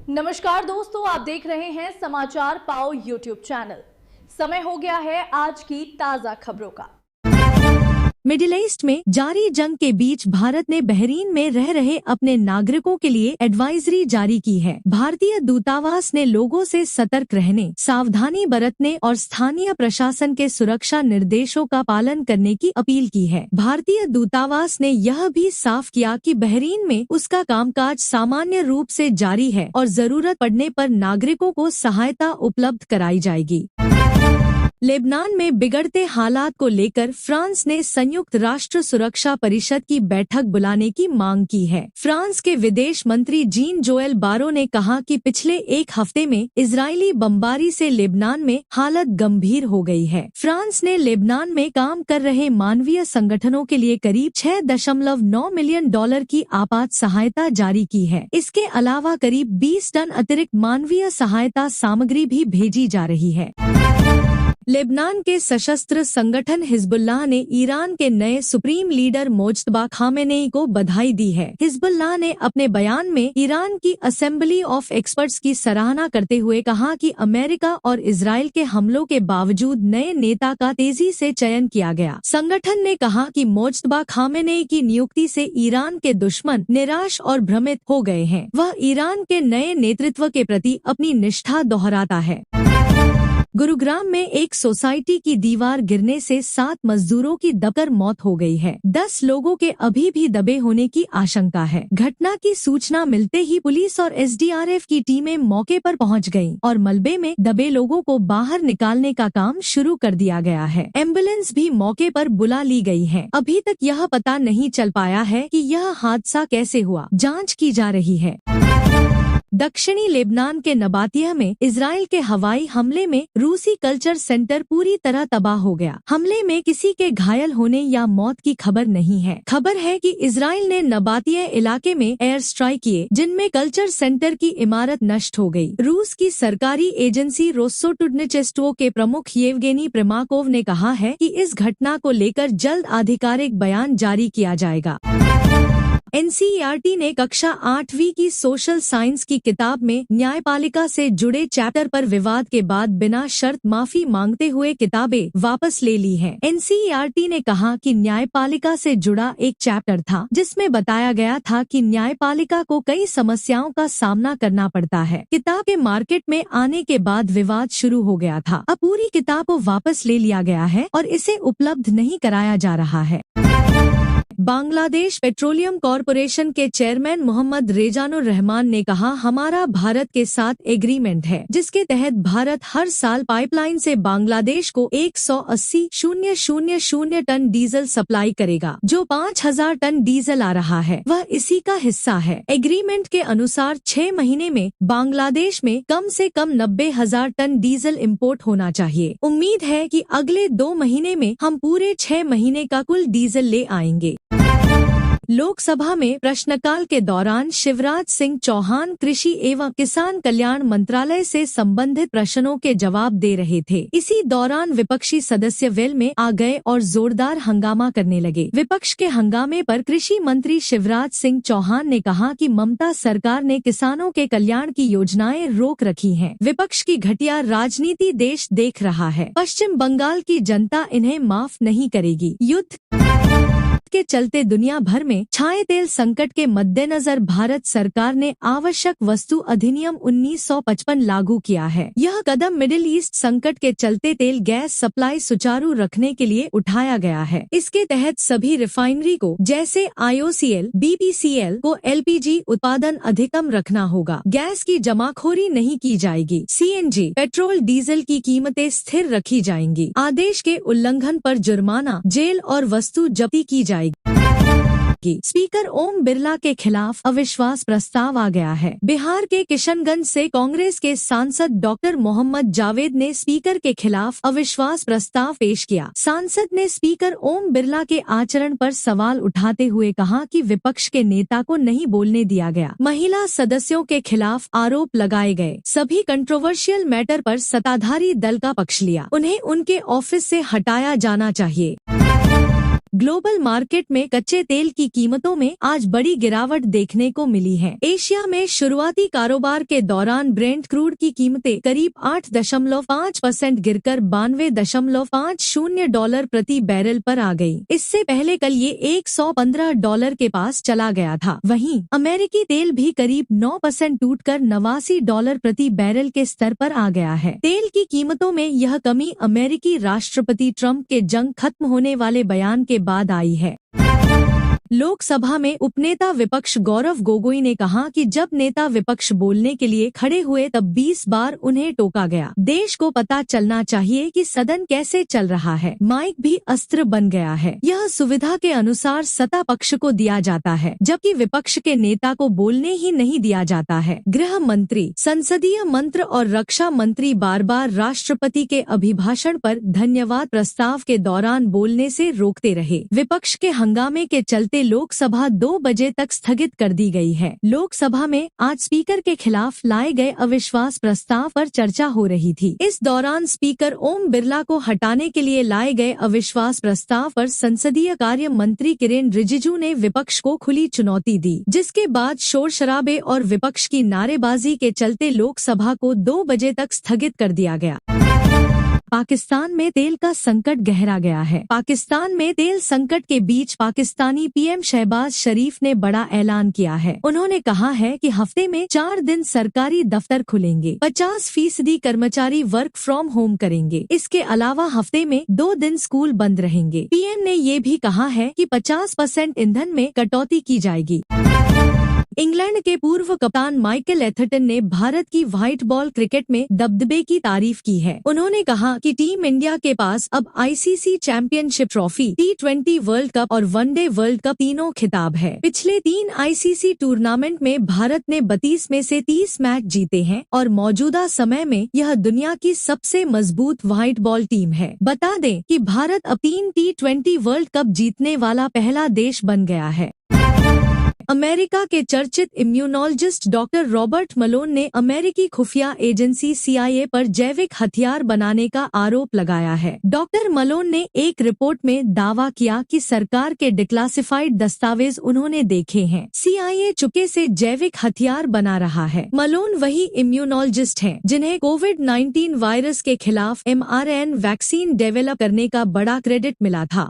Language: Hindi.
नमस्कार दोस्तों, आप देख रहे हैं समाचार पाओ यूट्यूब चैनल। समय हो गया है आज की ताजा खबरों का। मिडिल ईस्ट में जारी जंग के बीच भारत ने बहरीन में रह रहे अपने नागरिकों के लिए एडवाइजरी जारी की है। भारतीय दूतावास ने लोगों से सतर्क रहने, सावधानी बरतने और स्थानीय प्रशासन के सुरक्षा निर्देशों का पालन करने की अपील की है। भारतीय दूतावास ने यह भी साफ किया कि बहरीन में उसका कामकाज सामान्य रूप से जारी है और जरूरत पड़ने पर नागरिकों को सहायता उपलब्ध कराई जाएगी। लेबनान में बिगड़ते हालात को लेकर फ्रांस ने संयुक्त राष्ट्र सुरक्षा परिषद की बैठक बुलाने की मांग की है। फ्रांस के विदेश मंत्री जीन जोएल बारो ने कहा कि पिछले एक हफ्ते में इजरायली बमबारी से लेबनान में हालत गंभीर हो गई है। फ्रांस ने लेबनान में काम कर रहे मानवीय संगठनों के लिए करीब $6.9 मिलियन की आपात सहायता जारी की है। इसके अलावा करीब 20 टन अतिरिक्त मानवीय सहायता सामग्री भी भेजी जा रही है। लेबनान के सशस्त्र संगठन हिजबुल्लाह ने ईरान के नए सुप्रीम लीडर मोज्तबा खामेनेई को बधाई दी है। हिजबुल्लाह ने अपने बयान में ईरान की असेंबली ऑफ एक्सपर्ट्स की सराहना करते हुए कहा कि अमेरिका और इजराइल के हमलों के बावजूद नए नेता का तेजी से चयन किया गया। संगठन ने कहा कि मोज्तबा खामेनेई की नियुक्ति से ईरान के दुश्मन निराश और भ्रमित हो गए हैं। वह ईरान के नए नेतृत्व के प्रति अपनी निष्ठा दोहराता है। गुरुग्राम में एक सोसाइटी की दीवार गिरने से 7 मजदूरों की दबकर मौत हो गई है। 10 लोगों के अभी भी दबे होने की आशंका है। घटना की सूचना मिलते ही पुलिस और एसडीआरएफ की टीमें मौके पर पहुंच गईं और मलबे में दबे लोगों को बाहर निकालने का काम शुरू कर दिया गया है। एम्बुलेंस भी मौके पर बुला ली गई है। अभी तक यह पता नहीं चल पाया है कि यह हादसा कैसे हुआ। जाँच की जा रही है। दक्षिणी लेबनान के नबातिया में इजराइल के हवाई हमले में रूसी कल्चर सेंटर पूरी तरह तबाह हो गया। हमले में किसी के घायल होने या मौत की खबर नहीं है। खबर है कि इजराइल ने नबातिया इलाके में एयर स्ट्राइक किए, जिनमें कल्चर सेंटर की इमारत नष्ट हो गई। रूस की सरकारी एजेंसी रोसोटुडनिचेस्टो के प्रमुख येवगेनी प्रिमाकोव ने कहा है कि इस घटना को लेकर जल्द आधिकारिक बयान जारी किया जाएगा। एनसीईआरटी ने कक्षा 8वीं की सोशल साइंस की किताब में न्यायपालिका से जुड़े चैप्टर पर विवाद के बाद बिना शर्त माफी मांगते हुए किताबें वापस ले ली हैं। एनसीईआरटी ने कहा कि न्यायपालिका से जुड़ा एक चैप्टर था जिसमें बताया गया था कि न्यायपालिका को कई समस्याओं का सामना करना पड़ता है। किताब के मार्केट में आने के बाद विवाद शुरू हो गया था। अब पूरी किताब को वापस ले लिया गया है और इसे उपलब्ध नहीं कराया जा रहा है। बांग्लादेश पेट्रोलियम कॉरपोरेशन के चेयरमैन मोहम्मद रेजानुर रहमान ने कहा, हमारा भारत के साथ एग्रीमेंट है जिसके तहत भारत हर साल पाइपलाइन से बांग्लादेश को 180,000 टन डीजल सप्लाई करेगा। जो 5,000 टन डीजल आ रहा है वह इसी का हिस्सा है। एग्रीमेंट के अनुसार 6 महीने में बांग्लादेश में कम से कम 90,000 टन डीजल इम्पोर्ट होना चाहिए। उम्मीद है कि अगले 2 महीने में हम पूरे 6 महीने का कुल डीजल ले आएंगे। लोकसभा में प्रश्नकाल के दौरान शिवराज सिंह चौहान कृषि एवं किसान कल्याण मंत्रालय से संबंधित प्रश्नों के जवाब दे रहे थे। इसी दौरान विपक्षी सदस्य वेल में आ गए और जोरदार हंगामा करने लगे। विपक्ष के हंगामे पर कृषि मंत्री शिवराज सिंह चौहान ने कहा कि ममता सरकार ने किसानों के कल्याण की योजनाएं रोक रखी हैं। विपक्ष की घटिया राजनीति देश देख रहा है। पश्चिम बंगाल की जनता इन्हें माफ नहीं करेगी। युद्ध के चलते दुनिया भर में छाए तेल संकट के मद्देनजर भारत सरकार ने आवश्यक वस्तु अधिनियम 1955 लागू किया है। यह कदम मिडिल ईस्ट संकट के चलते तेल गैस सप्लाई सुचारू रखने के लिए उठाया गया है। इसके तहत सभी रिफाइनरी को जैसे IOCL, BPCL को LPG उत्पादन अधिकतम रखना होगा। गैस की जमाखोरी नहीं की जाएगी। CNG, पेट्रोल डीजल की कीमतें स्थिर रखी जाएंगी। आदेश के उल्लंघन पर जुर्माना, जेल और वस्तु जब्ती की जाएगी। स्पीकर ओम बिरला के खिलाफ अविश्वास प्रस्ताव आ गया है। बिहार के किशनगंज से कांग्रेस के सांसद डॉक्टर मोहम्मद जावेद ने स्पीकर के खिलाफ अविश्वास प्रस्ताव पेश किया। सांसद ने स्पीकर ओम बिरला के आचरण पर सवाल उठाते हुए कहा कि विपक्ष के नेता को नहीं बोलने दिया गया। महिला सदस्यों के खिलाफ आरोप लगाए गए। सभी कंट्रोवर्शियल मैटर पर सत्ताधारी दल का पक्ष लिया। उन्हें उनके ऑफिस से हटाया जाना चाहिए। ग्लोबल मार्केट में कच्चे तेल की कीमतों में आज बड़ी गिरावट देखने को मिली है। एशिया में शुरुआती कारोबार के दौरान ब्रेंट क्रूड की कीमतें करीब 8.5% गिरकर $92.50 प्रति बैरल पर आ गई। इससे पहले कल ये $115 के पास चला गया था। वहीं अमेरिकी तेल भी करीब 9% टूटकर $89 प्रति बैरल के स्तर पर आ गया है। तेल की कीमतों में यह कमी अमेरिकी राष्ट्रपति ट्रंप के जंग खत्म होने वाले बयान के बाद आई है। लोकसभा में उपनेता विपक्ष गौरव गोगोई ने कहा कि जब नेता विपक्ष बोलने के लिए खड़े हुए तब 20 बार उन्हें टोका गया। देश को पता चलना चाहिए कि सदन कैसे चल रहा है। माइक भी अस्त्र बन गया है। यह सुविधा के अनुसार सत्ता पक्ष को दिया जाता है, जबकि विपक्ष के नेता को बोलने ही नहीं दिया जाता है। गृह मंत्री, संसदीय मंत्र और रक्षा मंत्री बार बार राष्ट्रपति के अभिभाषण पर धन्यवाद प्रस्ताव के दौरान बोलने से रोकते रहे। विपक्ष के हंगामे के चलते लोकसभा 2 बजे तक स्थगित कर दी गई है। लोकसभा में आज स्पीकर के खिलाफ लाए गए अविश्वास प्रस्ताव पर चर्चा हो रही थी। इस दौरान स्पीकर ओम बिरला को हटाने के लिए लाए गए अविश्वास प्रस्ताव पर संसदीय कार्य मंत्री किरेन रिजिजू ने विपक्ष को खुली चुनौती दी, जिसके बाद शोर शराबे और विपक्ष की नारेबाजी के चलते लोकसभा को 2 बजे तक स्थगित कर दिया गया। पाकिस्तान में तेल का संकट गहरा गया है। पाकिस्तान में तेल संकट के बीच पाकिस्तानी पीएम शहबाज शरीफ ने बड़ा ऐलान किया है। उन्होंने कहा है कि हफ्ते में 4 दिन सरकारी दफ्तर खुलेंगे, 50% कर्मचारी वर्क फ्रॉम होम करेंगे। इसके अलावा हफ्ते में 2 दिन स्कूल बंद रहेंगे। पीएम ने ये भी कहा है कि 50% ईंधन में कटौती की जाएगी। इंग्लैंड के पूर्व कप्तान माइकल एथरटन ने भारत की व्हाइट बॉल क्रिकेट में दबदबे की तारीफ की है। उन्होंने कहा कि टीम इंडिया के पास अब ICC championship trophy, T20 world cup और वनडे वर्ल्ड कप तीनों खिताब है। पिछले 3 आईसीसी टूर्नामेंट में भारत ने 32 में से 30 मैच जीते हैं और मौजूदा समय में यह दुनिया की सबसे मजबूत व्हाइट बॉल टीम है। बता दें कि भारत अब 3 T20 वर्ल्ड कप जीतने वाला पहला देश बन गया है। अमेरिका के चर्चित इम्यूनोलॉजिस्ट डॉक्टर रॉबर्ट मलोन ने अमेरिकी खुफिया एजेंसी CIA पर जैविक हथियार बनाने का आरोप लगाया है। डॉक्टर मलोन ने एक रिपोर्ट में दावा किया कि सरकार के डिक्लासिफाइड दस्तावेज उन्होंने देखे हैं। CIA चुपके से जैविक हथियार बना रहा है। मलोन वही इम्यूनोलॉजिस्ट हैं जिन्हें कोविड-19 वायरस के खिलाफ mRNA वैक्सीन डेवलप करने का बड़ा क्रेडिट मिला था।